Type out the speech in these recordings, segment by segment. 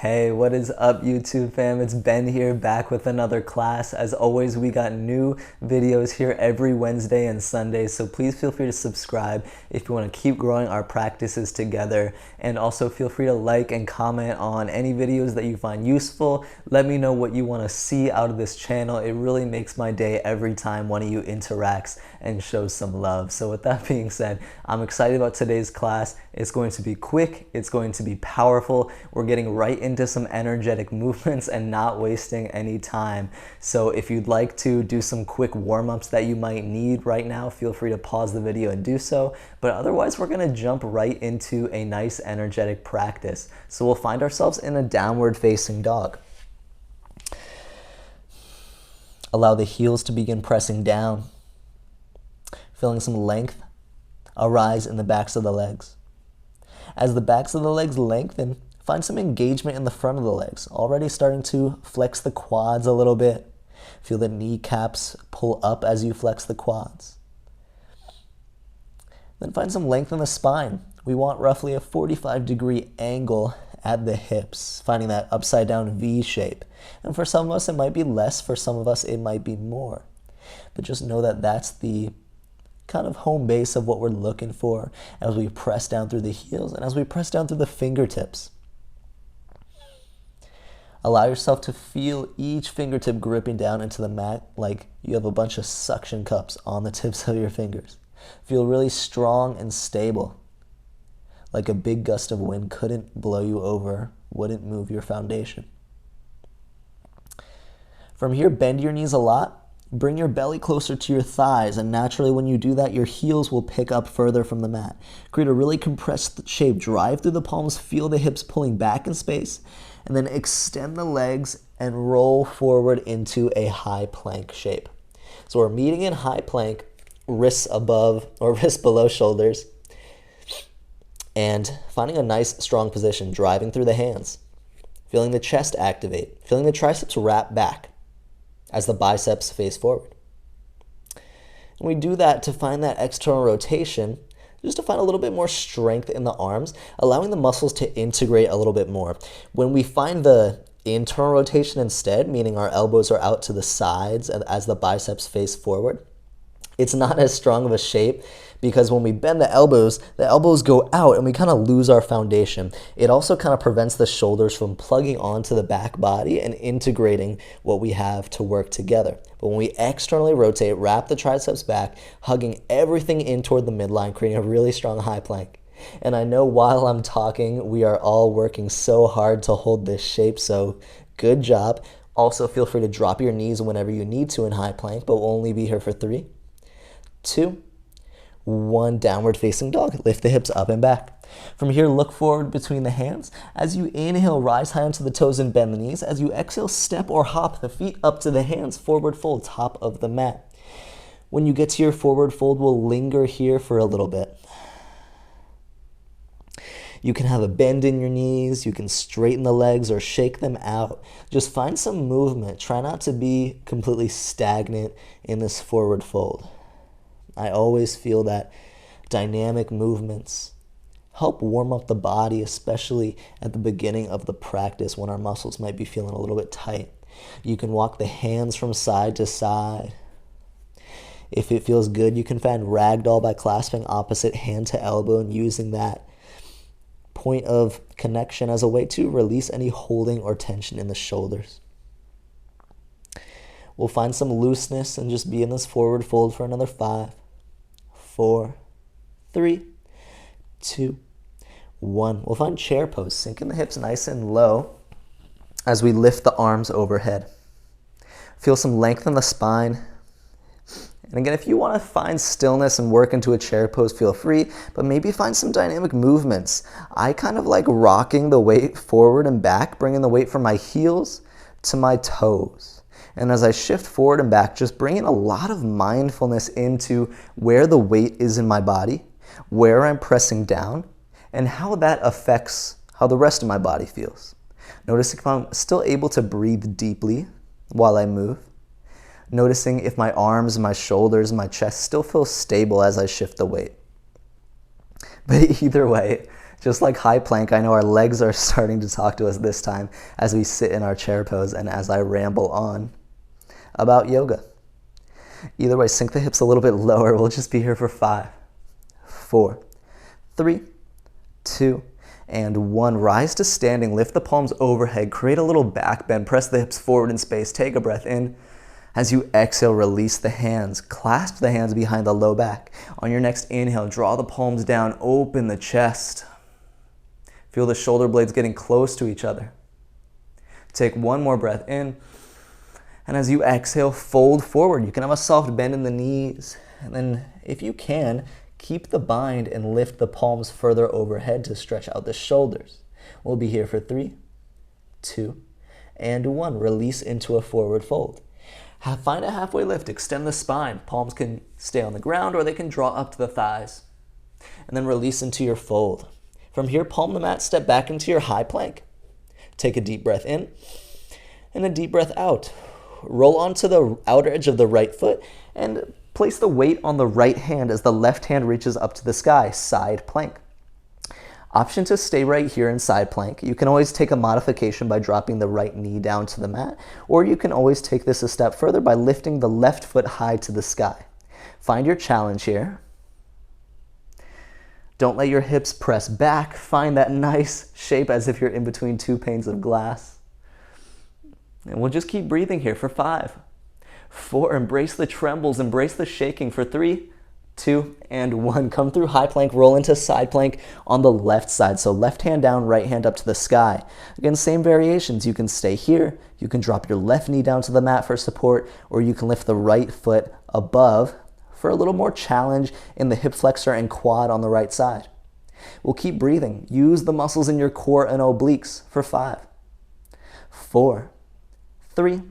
Hey, what is up YouTube fam? It's Ben here, back with another class. As always, we got new videos here every Wednesday and Sunday, so please feel free to subscribe if you want to keep growing our practices together. And also feel free to like and comment on any videos that you find useful. Let me know what you want to see out of this channel. It really makes my day every time one of you interacts and shows some love. So with that being said, I'm excited about today's class. It's going to be quick, it's going to be powerful. We're getting right into some energetic movements and not wasting any time. So if you'd like to do some quick warm-ups that you might need right now, feel free to pause the video and do so. But otherwise, we're gonna jump right into a nice energetic practice. So we'll find ourselves in a downward facing dog. Allow the heels to begin pressing down, feeling some length arise in the backs of the legs. As the backs of the legs lengthen, find some engagement in the front of the legs, already starting to flex the quads a little bit. Feel the kneecaps pull up as you flex the quads. Then find some length in the spine. We want roughly a 45-degree angle at the hips, finding that upside down V shape. And for some of us, it might be less. For some of us, it might be more. But just know that that's the kind of home base of what we're looking for as we press down through the heels and as we press down through the fingertips. Allow yourself to feel each fingertip gripping down into the mat like you have a bunch of suction cups on the tips of your fingers. Feel really strong and stable, like a big gust of wind couldn't blow you over, wouldn't move your foundation. From here, bend your knees a lot. Bring your belly closer to your thighs, and naturally when you do that, your heels will pick up further from the mat. Create a really compressed shape. Drive through the palms, feel the hips pulling back in space, and then extend the legs and roll forward into a high plank shape. So we're meeting in high plank, wrists above or wrists below shoulders, and finding a nice strong position, driving through the hands, feeling the chest activate, feeling the triceps wrap back as the biceps face forward. And we do that to find that external rotation, just to find a little bit more strength in the arms, allowing the muscles to integrate a little bit more. When we find the internal rotation instead, meaning our elbows are out to the sides as the biceps face forward, it's not as strong of a shape because when we bend the elbows go out and we kind of lose our foundation. It also kind of prevents the shoulders from plugging onto the back body and integrating what we have to work together. But when we externally rotate, wrap the triceps back, hugging everything in toward the midline, creating a really strong high plank. And I know while I'm talking, we are all working so hard to hold this shape, so good job. Also, feel free to drop your knees whenever you need to in high plank, but we'll only be here for 3, 2, 1, downward facing dog. Lift the hips up and back. From here, look forward between the hands. As you inhale, rise high onto the toes and bend the knees. As you exhale, step or hop the feet up to the hands, forward fold, top of the mat. When you get to your forward fold, we'll linger here for a little bit. You can have a bend in your knees, you can straighten the legs or shake them out. Just find some movement. Try not to be completely stagnant in this forward fold. I always feel that dynamic movements help warm up the body, especially at the beginning of the practice when our muscles might be feeling a little bit tight. You can walk the hands from side to side. If it feels good, you can find ragdoll by clasping opposite hand to elbow and using that point of connection as a way to release any holding or tension in the shoulders. We'll find some looseness and just be in this forward fold for another 5, 4, 3, 2, 1. We'll find chair pose, sinking the hips nice and low as we lift the arms overhead. Feel some length in the spine. And again, if you want to find stillness and work into a chair pose, feel free, but maybe find some dynamic movements. I kind of like rocking the weight forward and back, bringing the weight from my heels to my toes. And as I shift forward and back, just bringing a lot of mindfulness into where the weight is in my body, where I'm pressing down, and how that affects how the rest of my body feels. Notice if I'm still able to breathe deeply while I move. Noticing if my arms, my shoulders, my chest still feel stable as I shift the weight. But either way, Just like high plank, I know our legs are starting to talk to us this time as we sit in our chair pose and as I ramble on about yoga. Either way, sink the hips a little bit lower. We'll just be here for 5, 4, 3, 2, and 1. Rise to standing. Lift the palms overhead. Create a little back bend. Press the hips forward in space. Take a breath in. As you exhale, release the hands. Clasp the hands behind the low back. On your next inhale, draw the palms down. Open the chest. Feel the shoulder blades getting close to each other. Take one more breath in. And as you exhale, fold forward. You can have a soft bend in the knees. And then if you can, keep the bind and lift the palms further overhead to stretch out the shoulders. We'll be here for 3, 2, and 1. Release into a forward fold. Find a halfway lift. Extend the spine. Palms can stay on the ground or they can draw up to the thighs. And then release into your fold. From here, palm the mat, step back into your high plank. Take a deep breath in and a deep breath out. Roll onto the outer edge of the right foot and place the weight on the right hand as the left hand reaches up to the sky, side plank. Option to stay right here in side plank. You can always take a modification by dropping the right knee down to the mat, or you can always take this a step further by lifting the left foot high to the sky. Find your challenge here. Don't let your hips press back. Find that nice shape as if you're in between 2 panes of glass. And we'll just keep breathing here for 5, 4, embrace the trembles, embrace the shaking for 3, 2, and 1. Come through high plank, roll into side plank on the left side. So left hand down, right hand up to the sky. Again, same variations. You can stay here, you can drop your left knee down to the mat for support, or you can lift the right foot above for a little more challenge in the hip flexor and quad on the right side. We'll keep breathing. Use the muscles in your core and obliques for 5, 4, 3,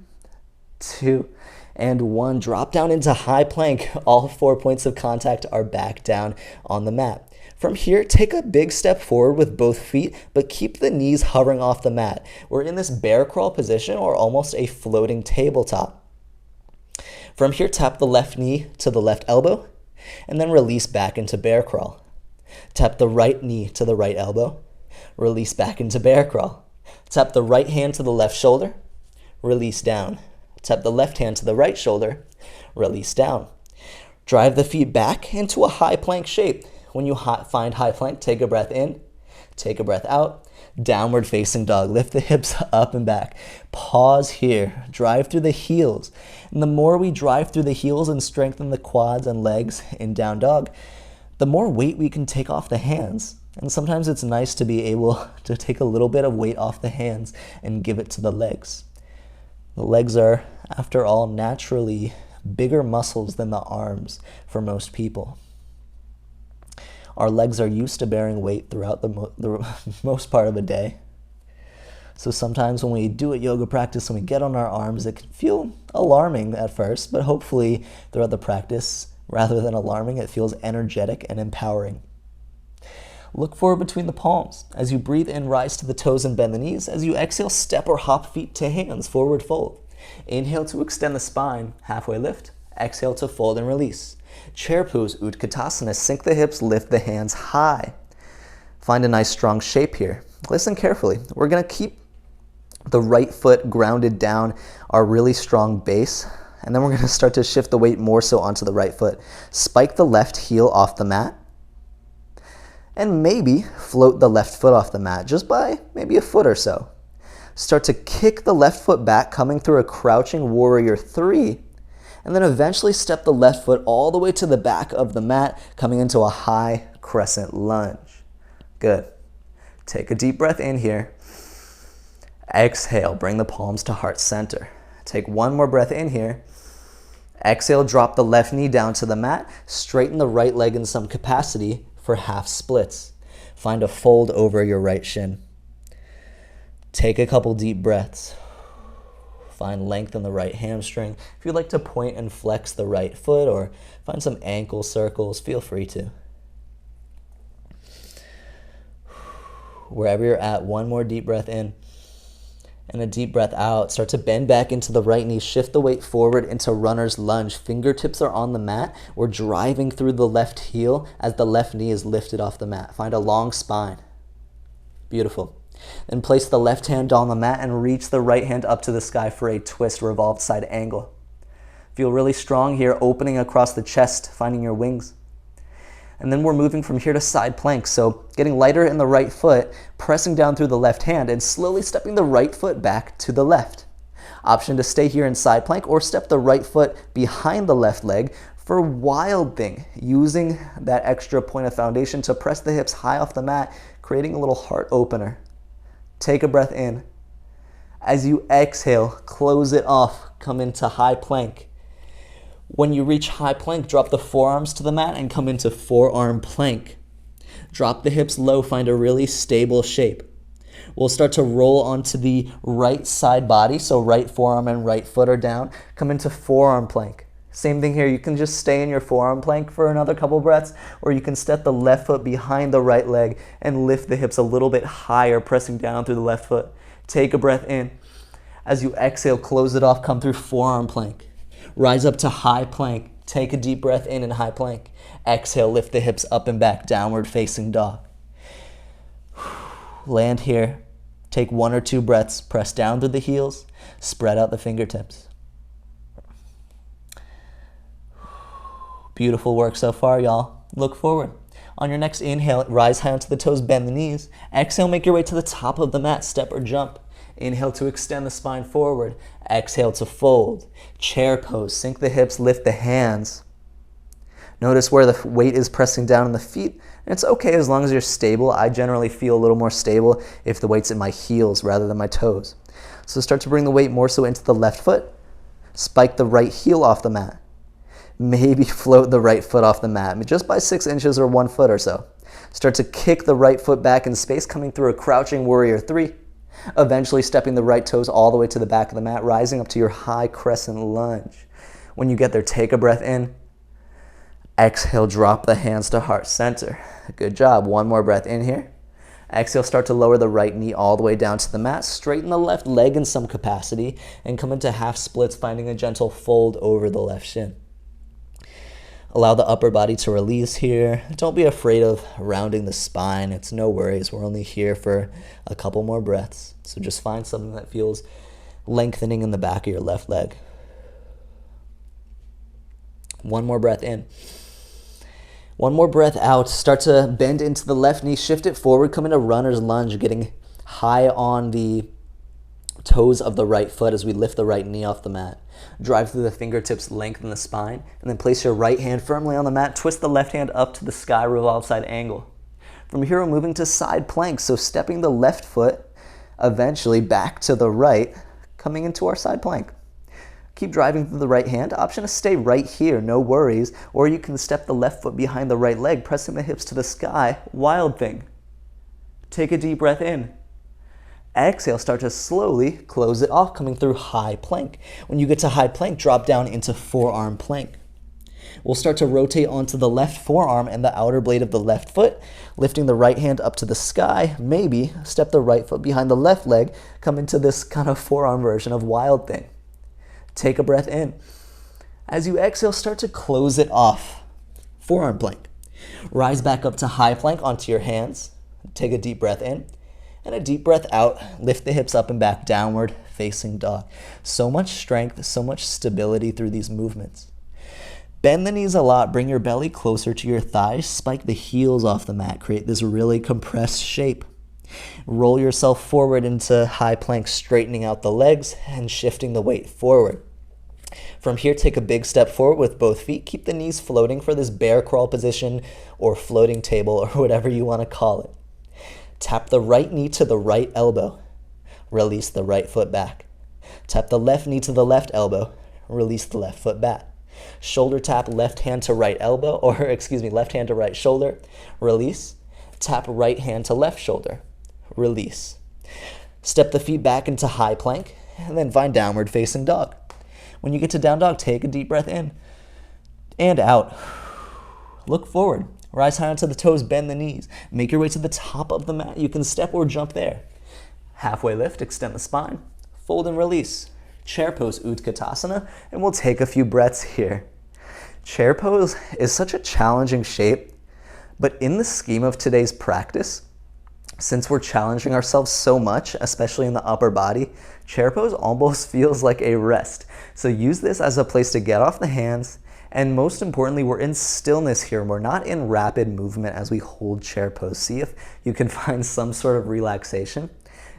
2, and 1. Drop down into high plank. All 4 points of contact are back down on the mat. From here, take a big step forward with both feet, but keep the knees hovering off the mat. We're in this bear crawl position or almost a floating tabletop. From here, tap the left knee to the left elbow, and then release back into bear crawl. Tap the right knee to the right elbow, release back into bear crawl. Tap the right hand to the left shoulder, release down. Tap the left hand to the right shoulder, release down. Drive the feet back into a high plank shape. When you find high plank, take a breath in, take a breath out. Downward facing dog. Lift the hips up and back. Pause here. Drive through the heels. And the more we drive through the heels and strengthen the quads and legs in down dog, the more weight we can take off the hands. And sometimes it's nice to be able to take a little bit of weight off the hands and give it to the legs. The legs are, after all, naturally bigger muscles than the arms for most people. Our legs are used to bearing weight throughout the most part of the day. So sometimes when we do a yoga practice and we get on our arms, it can feel alarming at first, but hopefully throughout the practice, rather than alarming, it feels energetic and empowering. Look forward between the palms. As you breathe in, rise to the toes and bend the knees. As you exhale, step or hop feet to hands, forward fold. Inhale to extend the spine, halfway lift. Exhale to fold and release. Chair pose, Utkatasana. Sink the hips, lift the hands high. Find a nice strong shape here. Listen carefully. We're going to keep the right foot grounded down our really strong base, and then we're going to start to shift the weight more so onto the right foot. Spike the left heel off the mat, and maybe float the left foot off the mat just by maybe a foot or so. Start to kick the left foot back, coming through a crouching warrior 3, and then eventually step the left foot all the way to the back of the mat, coming into a high crescent lunge. Good. Take a deep breath in here. Exhale, bring the palms to heart center. Take one more breath in here. Exhale, drop the left knee down to the mat. Straighten the right leg in some capacity for half splits. Find a fold over your right shin. Take a couple deep breaths. Find length in the right hamstring. If you'd like to point and flex the right foot or find some ankle circles, feel free to. Wherever you're at, one more deep breath in and a deep breath out. Start to bend back into the right knee. Shift the weight forward into runner's lunge. Fingertips are on the mat. We're driving through the left heel as the left knee is lifted off the mat. Find a long spine. Beautiful. Then place the left hand on the mat and reach the right hand up to the sky for a twist, revolved side angle. Feel really strong here, opening across the chest, finding your wings. And then we're moving from here to side plank. So getting lighter in the right foot, pressing down through the left hand, and slowly stepping the right foot back to the left. Option to stay here in side plank or step the right foot behind the left leg for wild thing, using that extra point of foundation to press the hips high off the mat, creating a little heart opener. Take a breath in. As you exhale, close it off, come into high plank. When you reach high plank, drop the forearms to the mat and come into forearm plank. Drop the hips low, find a really stable shape. We'll start to roll onto the right side body, so right forearm and right foot are down. Come into forearm plank. Same thing here, you can just stay in your forearm plank for another couple breaths, or you can step the left foot behind the right leg and lift the hips a little bit higher, pressing down through the left foot. Take a breath in. As you exhale, close it off, come through forearm plank. Rise up to high plank. Take a deep breath in high plank. Exhale, lift the hips up and back, downward facing dog. Land here. Take 1 or 2 breaths. Press down through the heels. Spread out the fingertips. Beautiful work so far, y'all. Look forward. On your next inhale, rise high onto the toes, bend the knees. Exhale, make your way to the top of the mat, step or jump. Inhale to extend the spine forward. Exhale to fold. Chair pose, sink the hips, lift the hands. Notice where the weight is pressing down on the feet. And it's okay as long as you're stable. I generally feel a little more stable if the weight's in my heels rather than my toes. So start to bring the weight more so into the left foot. Spike the right heel off the mat. Maybe float the right foot off the mat, just by 6 inches or 1 foot or so. Start to kick the right foot back in space, coming through a crouching warrior 3. Eventually stepping the right toes all the way to the back of the mat, rising up to your high crescent lunge. When you get there, take a breath in. Exhale, drop the hands to heart center. Good job. 1 more breath in here. Exhale, start to lower the right knee all the way down to the mat. Straighten the left leg in some capacity and come into half splits, finding a gentle fold over the left shin. Allow the upper body to release here. Don't be afraid of rounding the spine. It's no worries. We're only here for a couple more breaths. So just find something that feels lengthening in the back of your left leg. 1 more breath in. 1 more breath out. Start to bend into the left knee, shift it forward, come into runner's lunge, getting high on the toes of the right foot as we lift the right knee off the mat. Drive through the fingertips, lengthen the spine, and then place your right hand firmly on the mat. Twist the left hand up to the sky, revolve side angle. From here, we're moving to side plank, so stepping the left foot eventually back to the right, coming into our side plank. Keep driving through the right hand. Option to stay right here, no worries, or you can step the left foot behind the right leg, pressing the hips to the sky, wild thing. Take a deep breath in. Exhale, start to slowly close it off, coming through high plank. When you get to high plank, drop down into forearm plank. We'll start to rotate onto the left forearm and the outer blade of the left foot, lifting the right hand up to the sky. Maybe step the right foot behind the left leg, come into this kind of forearm version of wild thing. Take a breath in. As you exhale, start to close it off. Forearm plank. Rise back up to high plank onto your hands. Take a deep breath in. And a deep breath out, lift the hips up and back, downward facing dog. So much strength, so much stability through these movements. Bend the knees a lot, bring your belly closer to your thighs, spike the heels off the mat, create this really compressed shape. Roll yourself forward into high plank, straightening out the legs and shifting the weight forward. From here, take a big step forward with both feet. Keep the knees floating for this bear crawl position or floating table or whatever you want to call it. Tap the right knee to the right elbow. Release the right foot back. Tap the left knee to the left elbow. Release the left foot back. Shoulder tap left hand to right elbow, left hand to right shoulder. Release. Tap right hand to left shoulder. Release. Step the feet back into high plank and then find downward facing dog. When you get to down dog, take a deep breath in and out. Look forward. Rise high onto the toes, bend the knees. Make your way to the top of the mat. You can step or jump there. Halfway lift, extend the spine. Fold and release. Chair pose, Utkatasana, and we'll take a few breaths here. Chair pose is such a challenging shape, but in the scheme of today's practice, Since we're challenging ourselves so much, especially in the upper body, chair pose almost feels like a rest. So use this as a place to get off the hands, and most importantly, we're in stillness here. We're not in rapid movement as we hold chair pose. See if you can find some sort of relaxation.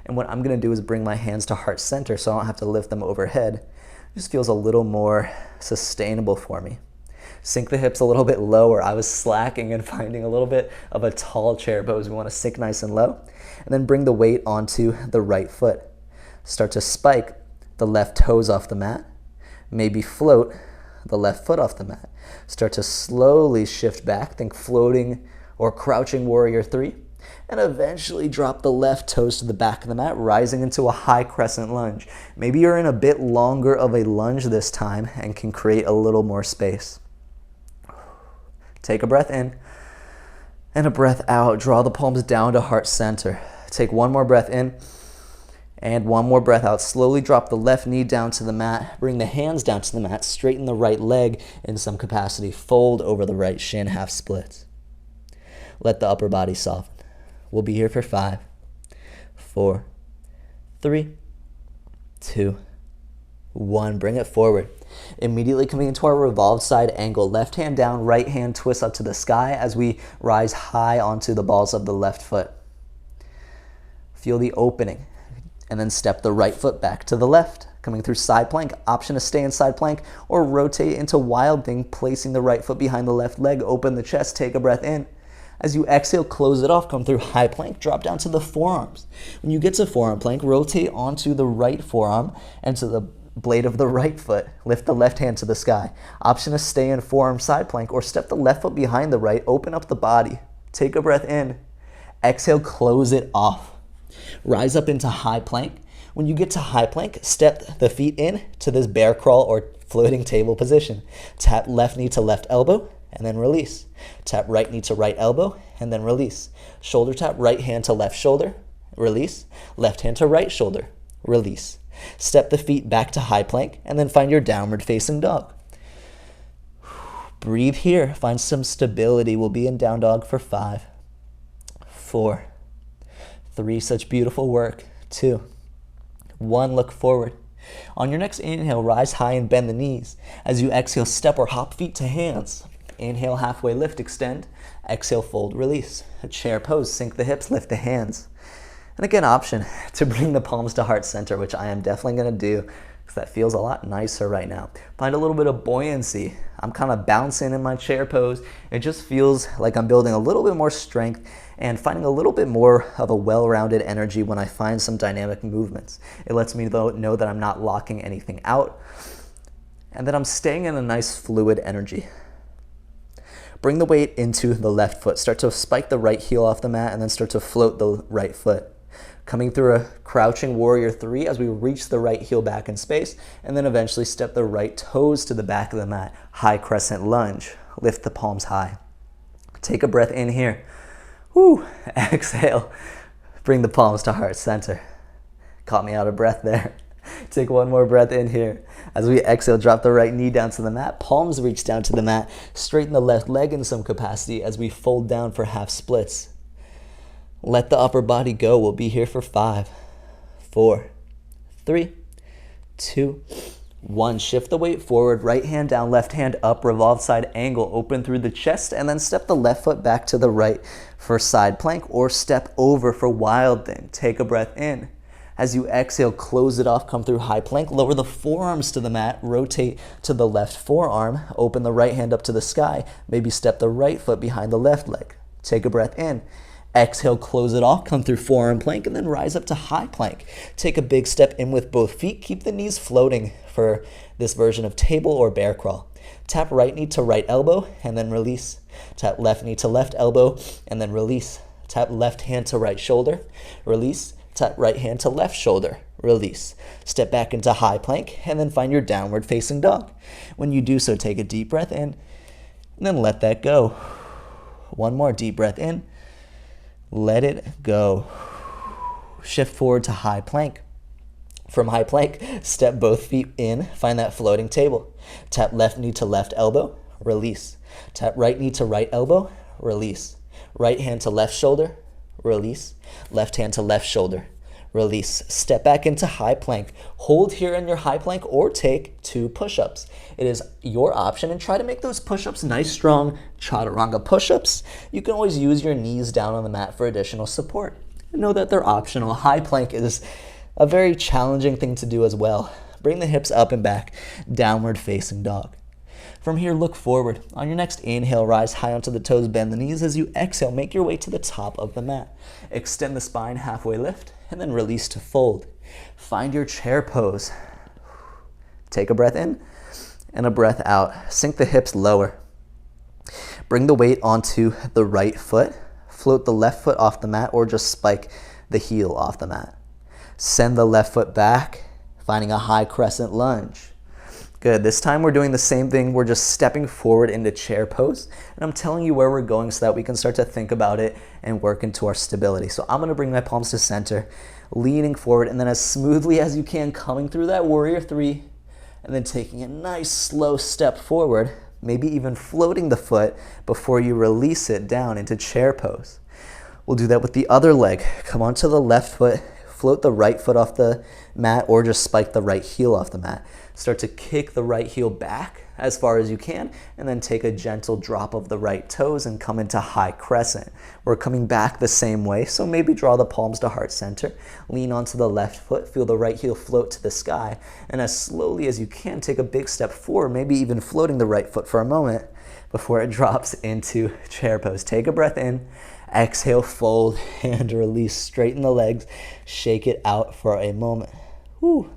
And what I'm gonna do is bring my hands to heart center so I don't have to lift them overhead. It just feels a little more sustainable for me. Sink the hips a little bit lower. I was slacking and finding a little bit of a tall chair pose. We want to sink nice and low. And then bring the weight onto the right foot. Start to spike the left toes off the mat. Maybe float the left foot off the mat. Start to slowly shift back. Think floating or crouching warrior 3. And eventually drop the left toes to the back of the mat, rising into a high crescent lunge. Maybe you're in a bit longer of a lunge this time and can create a little more space. Take a breath in and a breath out. Draw the palms down to heart center. Take one more breath in and one more breath out. Slowly drop the left knee down to the mat. Bring the hands down to the mat. Straighten the right leg in some capacity. Fold over the right shin, half splits. Let the upper body soften. We'll be here for 5, 4, 3, 2, 1. Bring it forward. Immediately coming into our revolved side angle. Left hand down, right hand twist up to the sky as we rise high onto the balls of the left foot. Feel the opening. And then step the right foot back to the left. Coming through side plank. Option to stay in side plank or rotate into wild thing, placing the right foot behind the left leg. Open the chest. Take a breath in. As you exhale, close it off. Come through high plank. Drop down to the forearms. When you get to forearm plank, rotate onto the right forearm and to the blade of the right foot. Lift the left hand to the sky. Option to stay in forearm side plank or step the left foot behind the right. Open up the body. Take a breath in. Exhale, close it off. Rise up into high plank. When you get to high plank, step the feet in to this bear crawl or floating table position. Tap left knee to left elbow and then release. Tap right knee to right elbow and then release. Shoulder tap right hand to left shoulder. Release. Left hand to right shoulder. Release. Step the feet back to high plank and then find your downward facing dog. Breathe here. Find some stability. We'll be in down dog for 5, 4, 3. Such beautiful work. 2, 1. Look forward. On your next inhale, rise high and bend the knees. As you exhale, step or hop feet to hands. Inhale, halfway lift, extend. Exhale, fold, release. A chair pose. Sink the hips, lift the hands. And again, option to bring the palms to heart center, which I am definitely going to do because that feels a lot nicer right now. Find a little bit of buoyancy. I'm kind of bouncing in my chair pose. It just feels like I'm building a little bit more strength and finding a little bit more of a well-rounded energy when I find some dynamic movements. It lets me know that I'm not locking anything out and that I'm staying in a nice fluid energy. Bring the weight into the left foot. Start to spike the right heel off the mat and then start to float the right foot. Coming through a crouching warrior 3 as we reach the right heel back in space and then eventually step the right toes to the back of the mat. High crescent lunge. Lift the palms high. Take a breath in here. Woo. Exhale. Bring the palms to heart center. Caught me out of breath there. Take one more breath in here. As we exhale, drop the right knee down to the mat. Palms reach down to the mat. Straighten the left leg in some capacity as we fold down for half splits. Let the upper body go. We'll be here for 5, 4, 3, 2, 1. Shift the weight forward. Right hand down, left hand up. Revolved side angle. Open through the chest and then step the left foot back to the right for side plank or step over for wild thing. Take a breath in. As you exhale, close it off. Come through high plank. Lower the forearms to the mat. Rotate to the left forearm. Open the right hand up to the sky. Maybe step the right foot behind the left leg. Take a breath in. Exhale, close it off, come through forearm plank, and then rise up to high plank. Take a big step in with both feet. Keep the knees floating for this version of table or bear crawl. Tap right knee to right elbow, and then release. Tap left knee to left elbow, and then release. Tap left hand to right shoulder, release. Tap right hand to left shoulder, release. Step back into high plank, and then find your downward facing dog. When you do so, take a deep breath in, and then let that go. One more deep breath in. Let it go. Shift forward to high plank. From high plank, step both feet in, find that floating table. Tap left knee to left elbow, release. Tap right knee to right elbow, release. Right hand to left shoulder, release. Left hand to left shoulder, release. Step back into high plank. Hold here in your high plank or take 2 push-ups. It is your option, and try to make those push-ups nice, strong chaturanga push-ups. You can always use your knees down on the mat for additional support. Know that they're optional. High plank is a very challenging thing to do as well. Bring the hips up and back, downward facing dog. From here, look forward. On your next inhale, rise high onto the toes, bend the knees. As you exhale, make your way to the top of the mat. Extend the spine, halfway lift, and then release to fold. Find your chair pose. Take a breath in and a breath out. Sink the hips lower. Bring the weight onto the right foot. Float the left foot off the mat or just spike the heel off the mat. Send the left foot back, finding a high crescent lunge. Good. This time we're doing the same thing. We're just stepping forward into chair pose. And I'm telling you where we're going so that we can start to think about it and work into our stability. So I'm going to bring my palms to center, leaning forward, and then as smoothly as you can, coming through that warrior 3, and then taking a nice slow step forward, maybe even floating the foot before you release it down into chair pose. We'll do that with the other leg. Come onto the left foot, float the right foot off the mat, or just spike the right heel off the mat. Start to kick the right heel back as far as you can, and then take a gentle drop of the right toes and come into high crescent. We're coming back the same way, so maybe draw the palms to heart center, lean onto the left foot, feel the right heel float to the sky, and as slowly as you can, take a big step forward, maybe even floating the right foot for a moment before it drops into chair pose. Take a breath in, exhale, fold, and release. Straighten the legs, shake it out for a moment. Whew.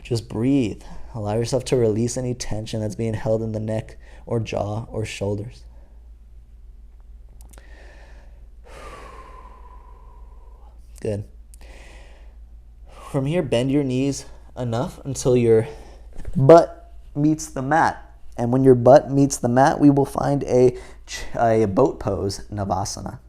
Just breathe. Allow yourself to release any tension that's being held in the neck or jaw or shoulders. Good. From here, bend your knees enough until your butt meets the mat. And when your butt meets the mat, we will find a boat pose, Navasana.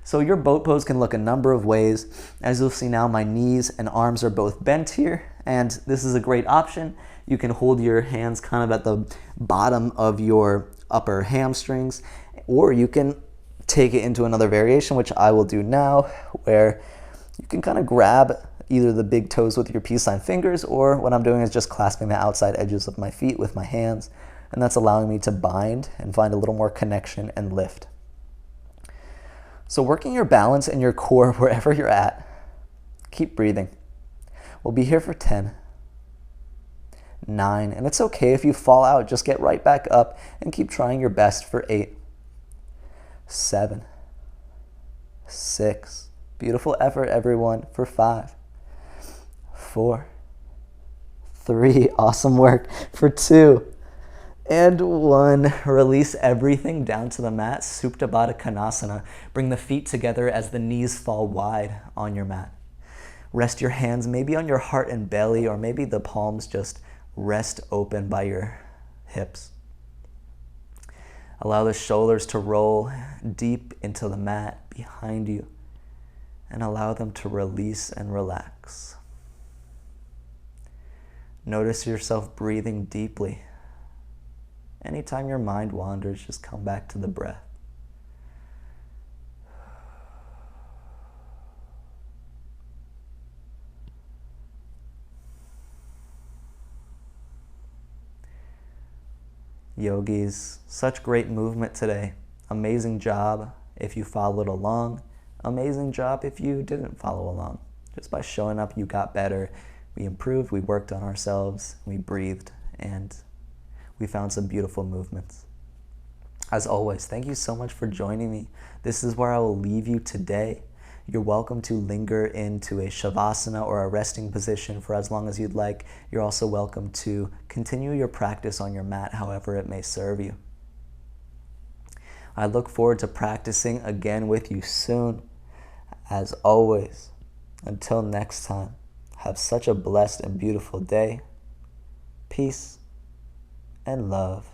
So your boat pose can look a number of ways. As you'll see now, my knees and arms are both bent here, and this is a great option. You can hold your hands kind of at the bottom of your upper hamstrings, or you can take it into another variation, which I will do now, where you can kind of grab either the big toes with your peace sign fingers, or what I'm doing is just clasping the outside edges of my feet with my hands, and that's allowing me to bind and find a little more connection and lift. So working your balance and your core wherever you're at, keep breathing. We'll be here for 10, 9, and it's okay if you fall out, just get right back up and keep trying your best for 8, 7, 6, beautiful effort everyone, for 5, 4, 3, awesome work, for 2, and 1. Release everything down to the mat. Supta Baddha Konasana. Bring the feet together as the knees fall wide on your mat. Rest your hands maybe on your heart and belly, or maybe the palms just rest open by your hips. Allow the shoulders to roll deep into the mat behind you, and allow them to release and relax. Notice yourself breathing deeply. Anytime your mind wanders, just come back to the breath. Yogis, such great movement today. Amazing job if you followed along. Amazing job if you didn't follow along. Just by showing up, you got better. We improved, we worked on ourselves, we breathed, and we found some beautiful movements. As always, thank you so much for joining me. This is where I will leave you today. You're welcome to linger into a Shavasana or a resting position for as long as you'd like. You're also welcome to continue your practice on your mat, however it may serve you. I look forward to practicing again with you soon. As always, until next time, have such a blessed and beautiful day. Peace and love.